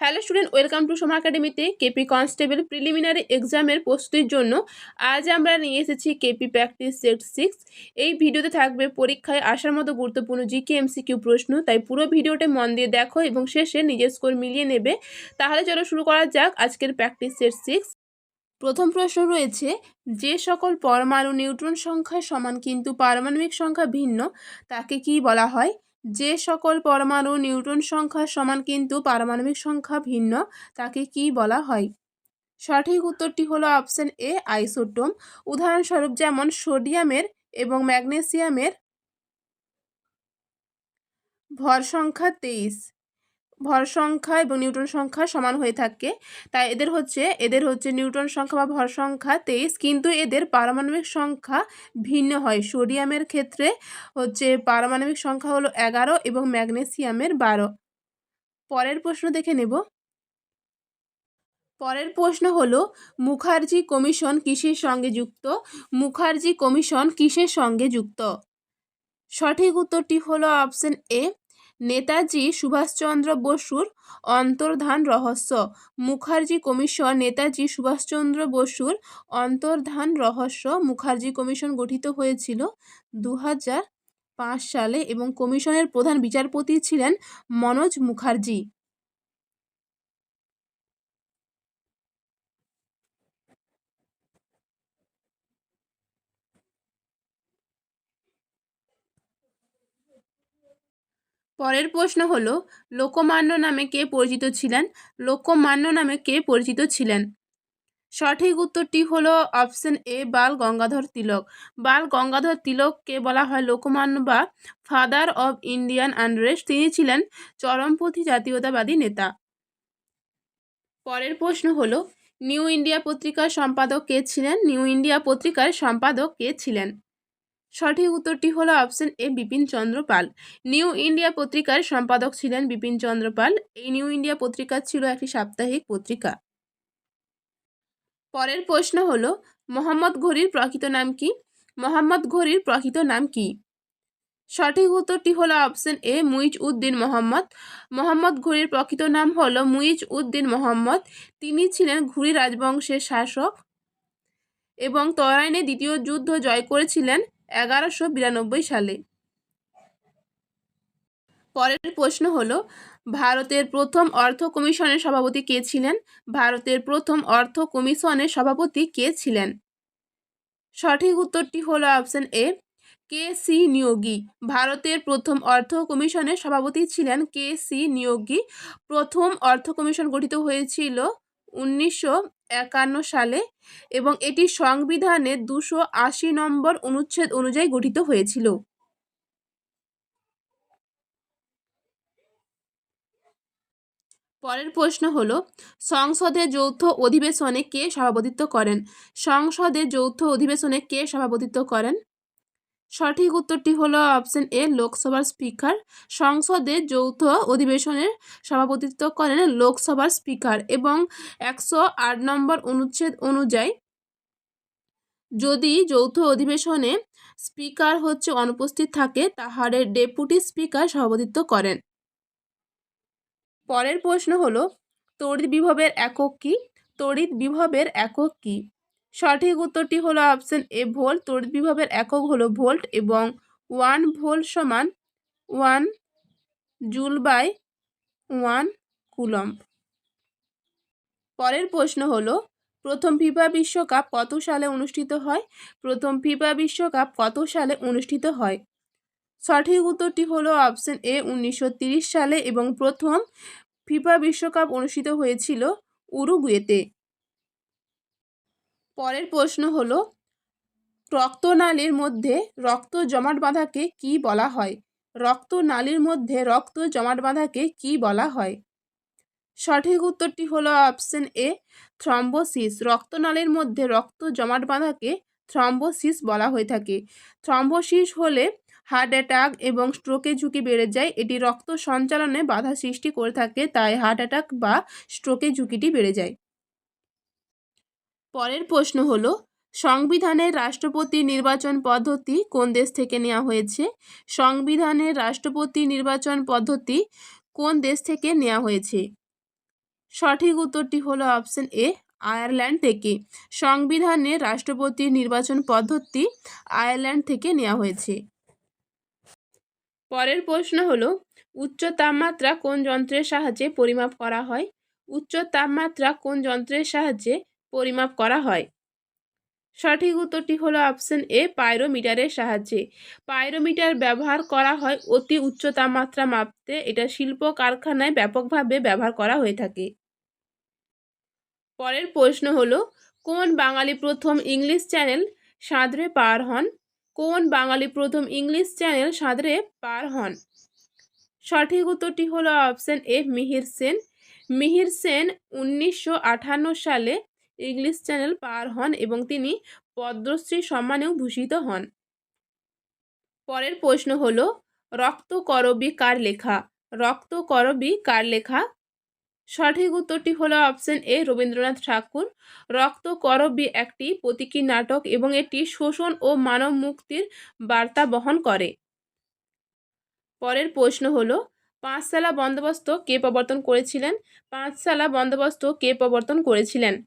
Hello student, welcome to Soma একাডেমিতে KP constable preliminary এক্সামের প্রস্তুতির জন্য আজ আমরা নিয়ে এসেছি কেপি প্র্যাকটিস সেট 6। এই ভিডিওতে থাকবে পরীক্ষায় আসার মতো গুরুত্বপূর্ণ জিকে এমসিকিউ প্রশ্ন, তাই পুরো ভিডিওটা মন দিয়ে দেখো এবং শেষে নিজের স্কোর মিলিয়ে নেবে। তাহলে চলো শুরু করা যাক আজকের প্র্যাকটিস সেট 6। প্রথম প্রশ্ন রয়েছে, যে সকল পরমাণু নিউট্রন সংখ্যায় সমান কিন্তু পারমাণবিক সংখ্যা ভিন্ন তাকে কি বলা হয়? যে সকল পরমাণু নিউট্রন সংখ্যা সমান কিন্তু পারমাণবিক সংখ্যা ভিন্ন তাকে কি বলা হয়? সঠিক উত্তরটি হলো অপশন এ, আইসোটোম। উদাহরণস্বরূপ যেমন সোডিয়ামের এবং ম্যাগনেসিয়ামের ভর সংখ্যা 23, ভর সংখ্যা এবং নিউটন সংখ্যা সমান হয়ে থাকে, তাই এদের হচ্ছে নিউটন সংখ্যা বা ভর সংখ্যা 23, কিন্তু এদের পারমাণবিক সংখ্যা ভিন্ন হয়। সোডিয়ামের ক্ষেত্রে হচ্ছে পারমাণবিক সংখ্যা হলো 11 এবং ম্যাগনেসিয়ামের 12। পরের প্রশ্ন দেখে নেব। পরের প্রশ্ন হলো, মুখার্জি কমিশন কিসের সঙ্গে যুক্ত? মুখার্জি কমিশন কিসের সঙ্গে যুক্ত? সঠিক উত্তরটি হলো অপশন এ, নেতাজি সুভাষচন্দ্র বসুর অন্তর্ধান রহস্য। মুখার্জি কমিশন নেতাজি সুভাষচন্দ্র বসুর অন্তর্ধান রহস্য। মুখার্জি কমিশন গঠিত হয়েছিল 2005 সালে এবং কমিশনের প্রধান বিচারপতি ছিলেন মনোজ মুখার্জি। পরের প্রশ্ন হলো, লোকমান্য নামে কে পরিচিত ছিলেন? লোকমান্য নামে কে পরিচিত ছিলেন? সঠিক উত্তরটি হলো অপশন এ, বাল গঙ্গাধর তিলক। বাল গঙ্গাধর তিলককে বলা হয় লোকমান্য বা ফাদার অব ইন্ডিয়ান আনরেস্ট। তিনি ছিলেন চরমপন্থী জাতীয়তাবাদী নেতা। পরের প্রশ্ন হলো, নিউ ইন্ডিয়া পত্রিকার সম্পাদক কে ছিলেন? নিউ ইন্ডিয়া পত্রিকার সম্পাদক কে ছিলেন? সঠিক উত্তরটি হলো option A, Bipin Chandra Pal. New India পত্রিকার সম্পাদক ছিলেন বিপিন চন্দ্র পাল। এই নিউ ইন্ডিয়া পত্রিকা ছিল একটি সাপ্তাহিক পত্রিকা। পরের প্রশ্ন হলো, মোহাম্মদ ঘুরির প্রকৃত নাম কি? মোহাম্মদ ঘুরির প্রকৃত নাম কি? সঠিক উত্তরটি হলো অপশন এ, মুইজ উদ্দিন মোহাম্মদ। মোহাম্মদ ঘুরির প্রকৃত নাম হলো মুইজ উদ্দিন মোহাম্মদ। তিনি ছিলেন ঘুরি রাজবংশের শাসক এবং তরাইনে দ্বিতীয় যুদ্ধ জয় করেছিলেন 1192 সালে। পরের প্রশ্ন হলো, ভারতের প্রথম অর্থ কমিশনের সভাপতি কে ছিলেন? ভারতের প্রথম অর্থ কমিশনের সভাপতি কে ছিলেন? সঠিক উত্তরটি হলো option A, K C Neogy. ভারতের প্রথম অর্থ কমিশনের সভাপতি ছিলেন কে সি নিয়োগী। প্রথম অর্থ কমিশন গঠিত হয়েছিল 1951 সালে এবং এটি সংবিধানের 280 নম্বর অনুচ্ছেদ অনুযায়ী গঠিত হয়েছিল। পরের প্রশ্ন হলো, সংসদের যৌথ অধিবেশনে কে সভাপতিত্ব করেন? সংসদের যৌথ অধিবেশনে কে সভাপতিত্ব করেন? সঠিক উত্তরটি হলো অপশন এ, লোকসভার স্পিকার। সংসদের যৌথ অধিবেশনের সভাপতিত্ব করেন লোকসভার স্পিকার এবং 108 নম্বর অনুচ্ছেদ অনুযায়ী যদি যৌথ অধিবেশনে স্পিকার অনুপস্থিত থাকে তাহলে ডেপুটি স্পিকার সভাপতিত্ব করেন। পরের প্রশ্ন হলো, তড়িৎ বিভবের একক কি? তড়িৎ বিভবের একক কি? সঠিক উত্তরটি হলো অপশন এ, ভোল্ট। তড়িৎ বিভবের একক হলো ভোল্ট এবং 1 ভোল্ট সমান 1 জুল বাই 1 কুলম্ব। পরের প্রশ্ন হলো, প্রথম ফিফা বিশ্বকাপ কত সালে অনুষ্ঠিত হয়? প্রথম ফিফা বিশ্বকাপ কত সালে অনুষ্ঠিত হয়? সঠিক উত্তরটি হলো অপশন এ, 1930 সালে এবং প্রথম ফিফা বিশ্বকাপ অনুষ্ঠিত হয়েছিল উরুগুয়েতে। পরের প্রশ্ন হলো, রক্তনালীর মধ্যে রক্ত জমাট বাঁধাকে কি বলা হয়? রক্তনালীর মধ্যে রক্ত জমাট বাঁধাকে কি বলা হয়? সঠিক উত্তরটি হলো অপশন এ, থ্রম্বোসিস। রক্তনালীর মধ্যে রক্ত জমাট বাঁধাকে থ্রম্বোসিস বলা হয়ে থাকে। থ্রম্বোসিস হলে হার্ট অ্যাটাক এবং স্ট্রোকের ঝুঁকি বেড়ে যায়। এটি রক্ত সঞ্চালনে বাধা সৃষ্টি করে থাকে, তাই হার্ট অ্যাটাক বা স্ট্রোকের ঝুঁকিটি বেড়ে যায়। পরের প্রশ্ন হলো, সংবিধানের রাষ্ট্রপতি নির্বাচন পদ্ধতি কোন দেশ থেকে নেওয়া হয়েছে? সংবিধানের রাষ্ট্রপতি নির্বাচন পদ্ধতি কোন দেশ থেকে নেওয়া হয়েছে? সঠিক উত্তরটি হলো অপশন এ, আয়ারল্যান্ড থেকে। সংবিধানে রাষ্ট্রপতির নির্বাচন পদ্ধতি আয়ারল্যান্ড থেকে নেওয়া হয়েছে। পরের প্রশ্ন হলো, উচ্চ তাপমাত্রা কোন যন্ত্রের সাহায্যে পরিমাপ করা হয়? উচ্চ তাপমাত্রা কোন যন্ত্রের সাহায্যে পরিমাপ করা হয়? সঠিক উত্তরটি হলো অপশন এ, পাইরোমিটারের সাহায্যে। পাইরোমিটার ব্যবহার করা হয় অতি উচ্চ তাপমাত্রা মাপতে। এটা শিল্প কারখানায় ব্যাপকভাবে ব্যবহার করা হয়ে থাকে। পরের প্রশ্ন হলো, কোন বাঙালি প্রথম ইংলিশ চ্যানেল সাঁতরে পার হন? কোন বাঙালি প্রথম ইংলিশ চ্যানেল সাঁতরে পার হন? সঠিক উত্তরটি হলো অপশন এ, মিহির সেন। মিহির সেন 1958 সালে ইংলিশ চ্যানেল পার হন এবং তিনি পদ্মশ্রী সম্মানেও ভূষিত হন। পরের প্রশ্ন হলো, রক্তকরবী কার লেখা? রক্তকরবী কার লেখা? সঠিক উত্তরটি হলো অপশন এ, রবীন্দ্রনাথ ঠাকুর। রক্তকরবী একটি প্রতীকী নাটক এবং এটি শোষণ ও মানব মুক্তির বার্তা বহন করে। পরের প্রশ্ন হলো, পাঁচশালা বন্দোবস্ত কে প্রবর্তন করেছিলেন? পাঁচশালা বন্দোবস্ত কে প্রবর্তন করেছিলেন?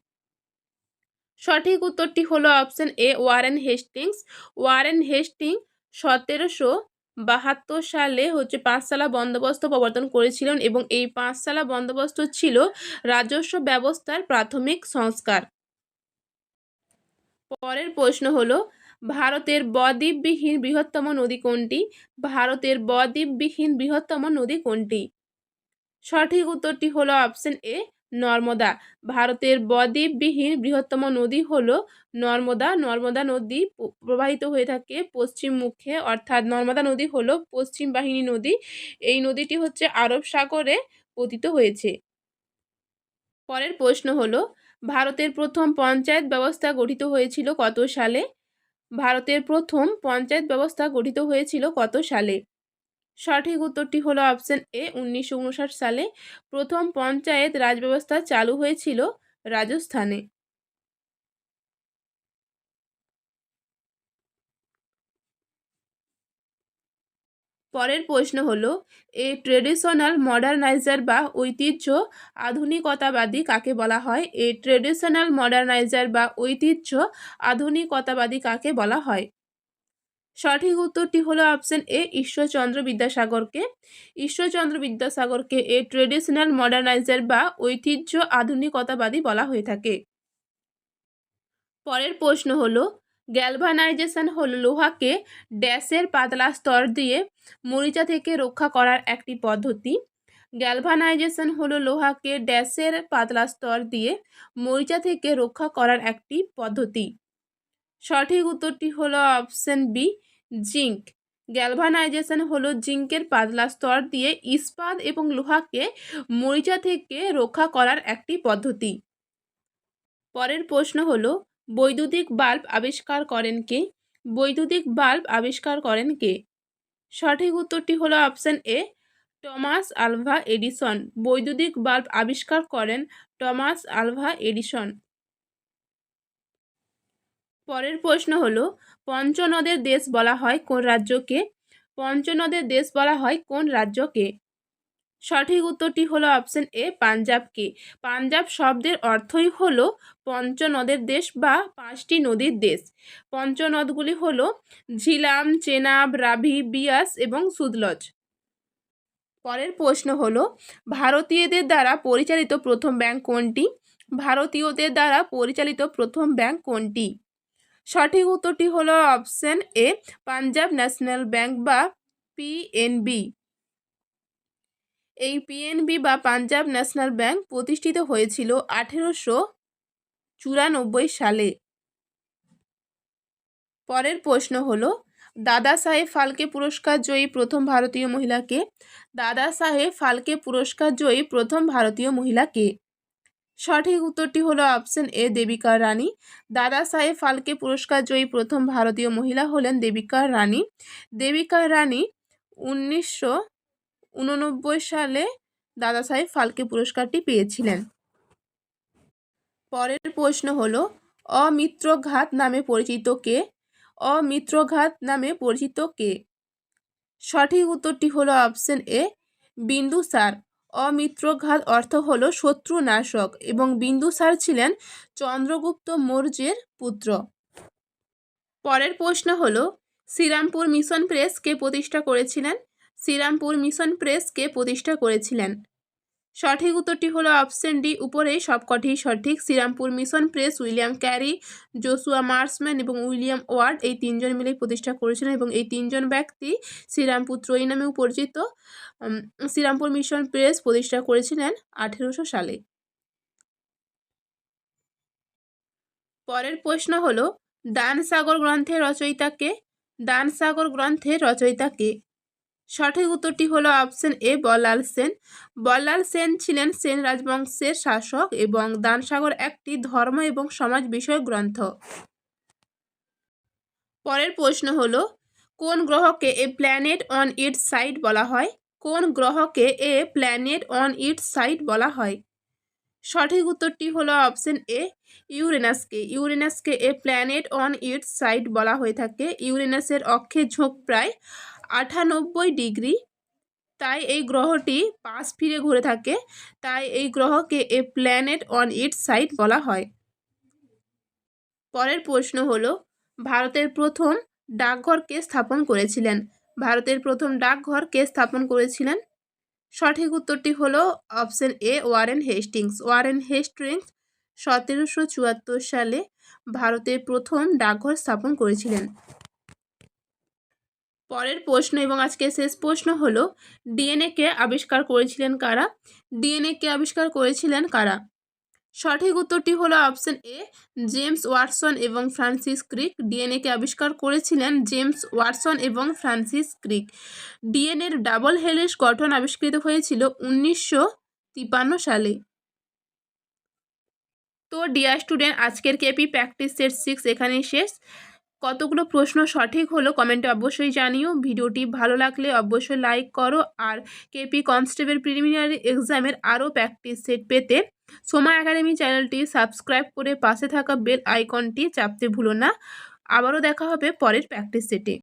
সঠিক উত্তরটি হলো অপশন এ, ওয়ারেন হেস্টিংস। ওয়ারেন হেস্টিংস 1772 সালে পাঁচশালা বন্দোবস্ত প্রবর্তন করেছিলেন এবং এই পাঁচশালা বন্দোবস্ত ছিল রাজস্ব ব্যবস্থার প্রাথমিক সংস্কার। পরের প্রশ্ন হলো, ভারতের বদ্বীপবিহীন বৃহত্তম নদী কোনটি? ভারতের বদ্বীপবিহীন বৃহত্তম নদী কোনটি? সঠিক উত্তরটি হলো অপশন এ, নর্মদা। ভারতের বদ্বীপবিহীন বৃহত্তম নদী হলো নর্মদা। নর্মদা নদী প্রবাহিত হয়ে থাকে পশ্চিম মুখে, অর্থাৎ নর্মদা নদী হলো পশ্চিম বাহিনী নদী। এই নদীটি আরব সাগরে পতিত হয়েছে। পরের প্রশ্ন হলো, ভারতের প্রথম পঞ্চায়েত ব্যবস্থা গঠিত হয়েছিল কত সালে? ভারতের প্রথম পঞ্চায়েত ব্যবস্থা গঠিত হয়েছিল কত সালে? সঠিক উত্তরটি হলো অপশন এ, 1959 সালে প্রথম পঞ্চায়েত রাজ ব্যবস্থা চালু হয়েছিল রাজস্থানে। পরের প্রশ্ন হলো, এ ট্রেডিশনাল মডার্নাইজার বা ঐতিহ্য আধুনিকতাবাদী কাকে বলা হয়? এ ট্রেডিশনাল মডার্নাইজার বা ঐতিহ্য আধুনিকতাবাদী কাকে বলা হয়? সঠিক উত্তরটি হলো অপশন এ, ঈশ্বরচন্দ্র বিদ্যাসাগরকে। ঈশ্বরচন্দ্র বিদ্যাসাগরকে এ ট্রেডিশনাল মডার্নাইজার বা ঐতিহ্য আধুনিকতাবাদী বলা হয়ে থাকে। পরের প্রশ্ন হলো, গ্যালভানাইজেশন হলো লোহাকে ড্যাশের পাতলা স্তর দিয়ে মরিচা থেকে রক্ষা করার একটি পদ্ধতি। গ্যালভানাইজেশন হলো লোহাকে ড্যাশের পাতলা স্তর দিয়ে মরিচা থেকে রক্ষা করার একটি পদ্ধতি। সঠিক উত্তরটি হলো অপশন বি, জিঙ্ক। গ্যালভানাইজেশন হলো জিঙ্কের পাতলা স্তর দিয়ে ইস্পাত এবং লোহাকে মরিচা থেকে রক্ষা করার একটি পদ্ধতি। পরের প্রশ্ন হলো, বৈদ্যুতিক বাল্ব আবিষ্কার করেন কে? বৈদ্যুতিক বাল্ব আবিষ্কার করেন কে? সঠিক উত্তরটি হলো অপশন এ, টমাস আলভা এডিসন। বৈদ্যুতিক বাল্ব আবিষ্কার করেন টমাস আলভা এডিসন। পরের প্রশ্ন হলো, পঞ্চনদের দেশ বলা হয় কোন রাজ্যকে? পঞ্চনদের দেশ বলা হয় কোন রাজ্যকে? সঠিক উত্তরটি হলো অপশন এ, পাঞ্জাবকে। পাঞ্জাব শব্দের অর্থই হলো পঞ্চনদের দেশ বা পাঁচটি নদীর দেশ। পঞ্চনদগুলি হলো ঝিলাম, চেনাব, রাভি, বিয়াস এবং সুতলজ। পরের প্রশ্ন হলো, ভারতীয়দের দ্বারা পরিচালিত প্রথম ব্যাংক কোনটি? ভারতীয়দের দ্বারা পরিচালিত প্রথম ব্যাংক কোনটি? সঠিক উত্তরটি হলো অপশন এ, পাঞ্জাব ন্যাশনাল ব্যাংক বা পিএনবি। এই পিএনবি বা পাঞ্জাব ন্যাশনাল ব্যাংক প্রতিষ্ঠিত হয়েছিল 1894 সালে। পরের প্রশ্ন হলো, দাদা সাহেব ফালকে পুরস্কার জয়ী প্রথম ভারতীয় মহিলাকে? দাদা সাহেব ফালকে পুরস্কার জয়ী প্রথম ভারতীয় মহিলাকে? সঠিক উত্তরটি হলো অপশন এ, দেবিকা রানী। দাদা সাহেব ফালকে পুরস্কার জয়ী প্রথম ভারতীয় মহিলা হলেন দেবিকা রানী। দেবিকা রানী 1989 সালে দাদা সাহেব ফালকে পুরস্কারটি পেয়েছিলেন। পরের প্রশ্ন হলো, অমিত্রঘাত নামে পরিচিত কে? অমিত্রঘাত নামে পরিচিত কে? সঠিক উত্তরটি হলো অপশন এ, বিন্দুসার। অমিত্রঘাত অর্থ হল শত্রু নাশক এবং বিন্দুসার ছিলেন চন্দ্রগুপ্ত মৌর্যের পুত্র। পরের প্রশ্ন হলো শ্রীরামপুর মিশন প্রেস কে প্রতিষ্ঠা করেছিলেন? শ্রীরামপুর মিশন প্রেস কে প্রতিষ্ঠা করেছিলেন? সঠিক উত্তরটি হলো অপশন ডি, উপরে সবকটি সঠিক। Serampore mission press William Carey, Joshua Marshman এবং উইলিয়াম ওয়ার্ড এই তিনজন মিলে প্রতিষ্ঠা করেছিলেন এবং এই তিনজন ব্যক্তি শ্রীরামপুর ত্রয়ী নামেও পরিচিত। শ্রীরামপুর মিশন প্রেস প্রতিষ্ঠা করেছিলেন 1800 সালে। পরের প্রশ্ন হলো দানসাগর গ্রন্থের রচয়িতা কে? দানসাগর গ্রন্থের রচয়িতা কে? সঠিক উত্তরটি হলো অপশন এ, বল্লাল সেন। বল্লাল সেন ছিলেন সেন রাজবংশের শাসক এবং দানসাগর একটি ধর্ম এবং সমাজ বিষয়ক গ্রন্থ। পরের প্রশ্ন হলো কোন গ্রহকে a planet on its side বলা হয়? কোন গ্রহকে a planet on its side বলা হয়? সঠিক উত্তরটি হলো অপশন এ, ইউরেনাসকে। ইউরেনাসকে a planet on its side বলা হয়ে থাকে। ইউরেনাসের অক্ষের ঝোঁক প্রায় 98 ডিগ্রি, তাই এই গ্রহটি পাশ ফিরে ঘুরে থাকে, তাই এই গ্রহকে a planet on its side বলা হয়। পরের প্রশ্ন হলো ভারতের প্রথম ডাকঘর কে স্থাপন করেছিলেন? ভারতের প্রথম ডাকঘর কে স্থাপন করেছিলেন? সঠিক উত্তরটি হলো অপশন এ, ওয়ারেন হেস্টিংস। ওয়ারেন হেস্টিংস 1774 সালে ভারতের প্রথম ডাকঘর স্থাপন করেছিলেন। পরের প্রশ্ন এবং আজকে শেষ প্রশ্ন হলো ডিএনএ কে আবিষ্কার করেছিলেন কারা? ডিএনএ কে আবিষ্কার করেছিলেন কারা? সঠিক উত্তরটি হলো অপশন এ, জেমস ওয়াটসন এবং ফ্রান্সিস ক্রিক। ডিএনএ কে আবিষ্কার করেছিলেন জেমস ওয়াটসন এবং ফ্রান্সিস ক্রিক। ডিএনএর ডাবল হেলিক্স গঠন আবিষ্কৃত হয়েছিল 1953 সালে। তো ডিয়ার স্টুডেন্ট, আজকের কেপি প্র্যাকটিস সেট 6 এখানেই শেষ। কতগুলো প্রশ্ন সঠিক হলো কমেন্টে অবশ্যই জানিও। ভিডিওটি ভালো লাগলে অবশ্যই লাইক করো। আর কেপি কনস্টেবল প্রিলিমিনারি এক্সামের আরও প্র্যাকটিস সেট পেতে সোমা একাডেমি চ্যানেলটি সাবস্ক্রাইব করে পাশে থাকা বেল আইকনটি চাপতে ভুলো না। আবারও দেখা হবে পরের প্র্যাকটিস সেটে।